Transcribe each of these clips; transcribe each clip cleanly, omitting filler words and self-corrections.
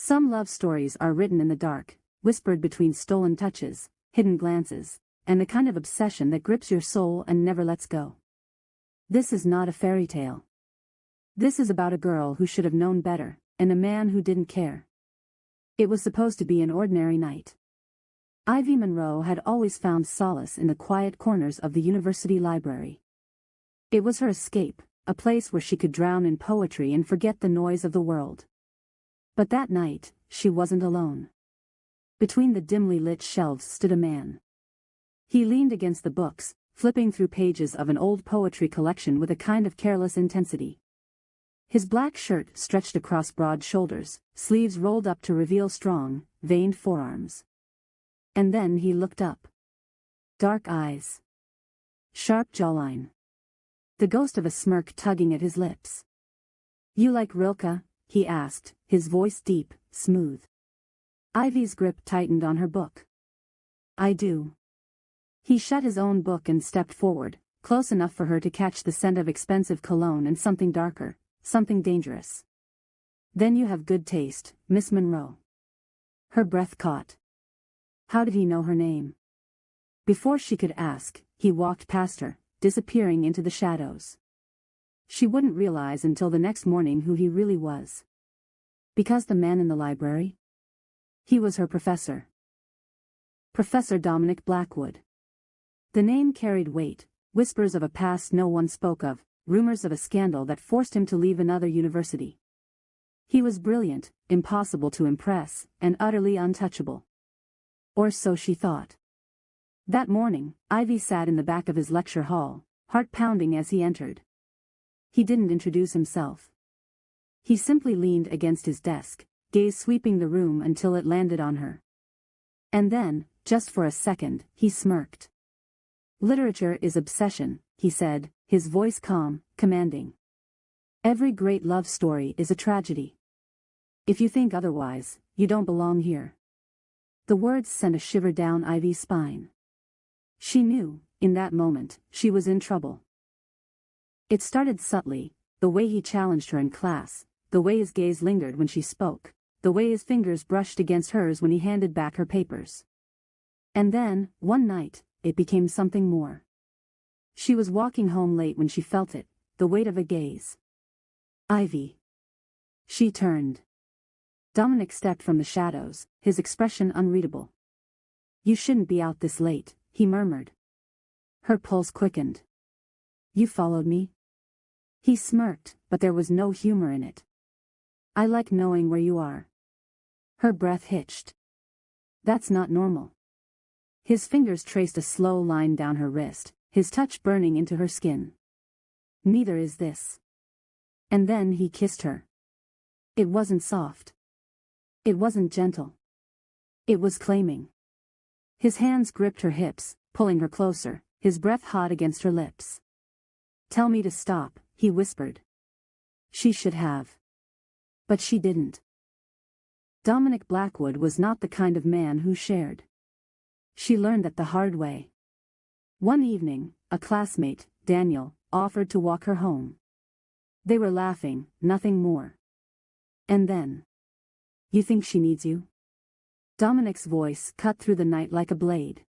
Some love stories are written in the dark, whispered between stolen touches, hidden glances, and the kind of obsession that grips your soul and never lets go. This is not a fairy tale. This is about a girl who should have known better, and a man who didn't care. It was supposed to be an ordinary night. Ivy Monroe had always found solace in the quiet corners of the university library. It was her escape, a place where she could drown in poetry and forget the noise of the world. But that night, she wasn't alone. Between the dimly lit shelves stood a man. He leaned against the books, flipping through pages of an old poetry collection with a kind of careless intensity. His black shirt stretched across broad shoulders, sleeves rolled up to reveal strong, veined forearms. And then he looked up. Dark eyes. Sharp jawline. The ghost of a smirk tugging at his lips. "You like Rilke?" he asked, his voice deep, smooth. Ivy's grip tightened on her book. "I do." He shut his own book and stepped forward, close enough for her to catch the scent of expensive cologne and something darker, something dangerous. "Then you have good taste, Miss Monroe." Her breath caught. How did he know her name? Before she could ask, he walked past her, disappearing into the shadows. She wouldn't realize until the next morning who he really was. Because the man in the library? He was her professor. Professor Dominic Blackwood. The name carried weight, whispers of a past no one spoke of, rumors of a scandal that forced him to leave another university. He was brilliant, impossible to impress, and utterly untouchable. Or so she thought. That morning, Ivy sat in the back of his lecture hall, heart pounding as he entered. He didn't introduce himself. He simply leaned against his desk, gaze sweeping the room until it landed on her. And then, just for a second, he smirked. "Literature is obsession," he said, his voice calm, commanding. "Every great love story is a tragedy. If you think otherwise, you don't belong here." The words sent a shiver down Ivy's spine. She knew, in that moment, she was in trouble. It started subtly, the way he challenged her in class, the way his gaze lingered when she spoke, the way his fingers brushed against hers when he handed back her papers. And then, one night, it became something more. She was walking home late when she felt it, the weight of a gaze. "Ivy." She turned. Dominic stepped from the shadows, his expression unreadable. "You shouldn't be out this late," he murmured. Her pulse quickened. "You followed me?" He smirked, but there was no humor in it. "I like knowing where you are." Her breath hitched. "That's not normal." His fingers traced a slow line down her wrist, his touch burning into her skin. "Neither is this." And then he kissed her. It wasn't soft. It wasn't gentle. It was claiming. His hands gripped her hips, pulling her closer, his breath hot against her lips. "Tell me to stop," he whispered. She should have. But she didn't. Dominic Blackwood was not the kind of man who shared. She learned that the hard way. One evening, a classmate, Daniel, offered to walk her home. They were laughing, nothing more. And then. "You think she needs you?" Dominic's voice cut through the night like a blade.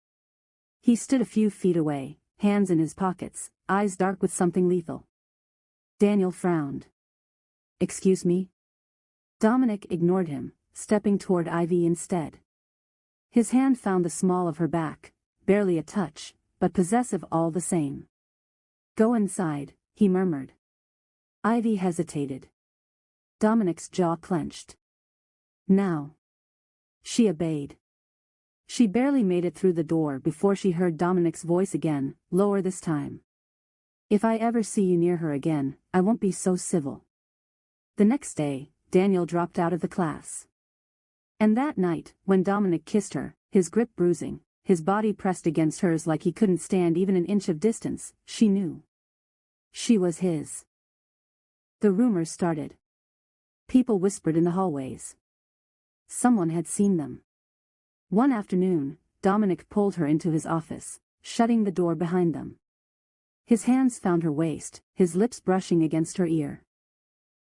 He stood a few feet away, hands in his pockets, eyes dark with something lethal. Daniel frowned. "Excuse me?" Dominic ignored him, stepping toward Ivy instead. His hand found the small of her back, barely a touch, but possessive all the same. "Go inside," he murmured. Ivy hesitated. Dominic's jaw clenched. "Now." She obeyed. She barely made it through the door before she heard Dominic's voice again, lower this time. "If I ever see you near her again, I won't be so civil." The next day, Daniel dropped out of the class. And that night, when Dominic kissed her, his grip bruising, his body pressed against hers like he couldn't stand even an inch of distance, she knew. She was his. The rumors started. People whispered in the hallways. Someone had seen them. One afternoon, Dominic pulled her into his office, shutting the door behind them. His hands found her waist, his lips brushing against her ear.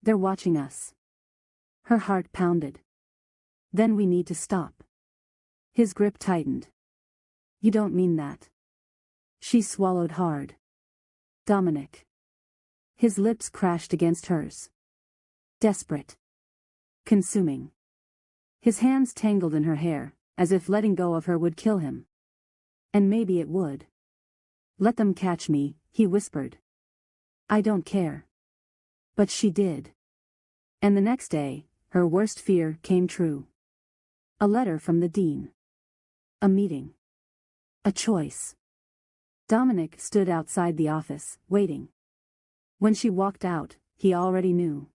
"They're watching us." Her heart pounded. Then we need to stop. His grip tightened. You don't mean that. She swallowed hard. Dominic. His lips crashed against hers. Desperate. Consuming. His hands tangled in her hair, as if letting go of her would kill him. And maybe it would. Let them catch me, he whispered. I don't care. But she did. And the next day, her worst fear came true. A letter from the dean. A meeting. A choice. Dominic stood outside the office, waiting. When she walked out, he already knew.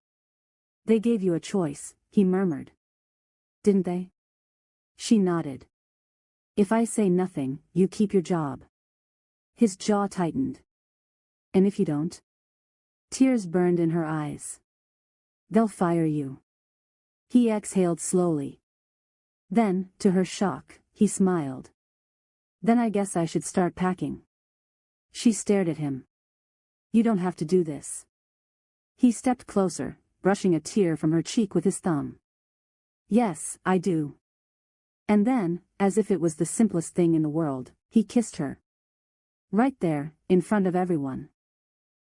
They gave you a choice, he murmured. Didn't they? She nodded. If I say nothing, you keep your job. His jaw tightened. And if you don't? Tears burned in her eyes. They'll fire you. He exhaled slowly. Then, to her shock, he smiled. Then I guess I should start packing. She stared at him. You don't have to do this. He stepped closer, brushing a tear from her cheek with his thumb. Yes, I do. And then, as if it was the simplest thing in the world, he kissed her. Right there, in front of everyone.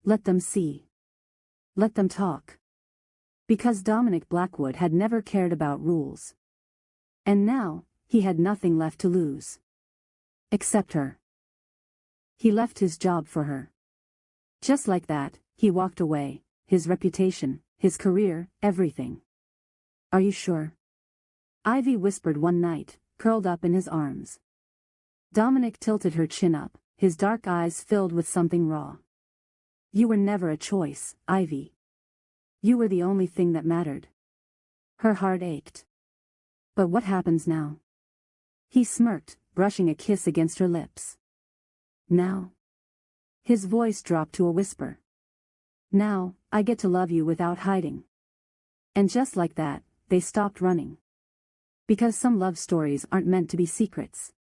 Let them see. Let them talk. Because Dominic Blackwood had never cared about rules. And now, he had nothing left to lose. Except her. He left his job for her. Just like that, he walked away, his reputation, his career, everything. Are you sure? Ivy whispered one night, curled up in his arms. Dominic tilted her chin up, his dark eyes filled with something raw. You were never a choice, Ivy. You were the only thing that mattered. Her heart ached. But what happens now? He smirked, brushing a kiss against her lips. Now? His voice dropped to a whisper. Now, I get to love you without hiding. And just like that, they stopped running. Because some love stories aren't meant to be secrets.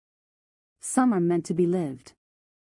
Some are meant to be lived.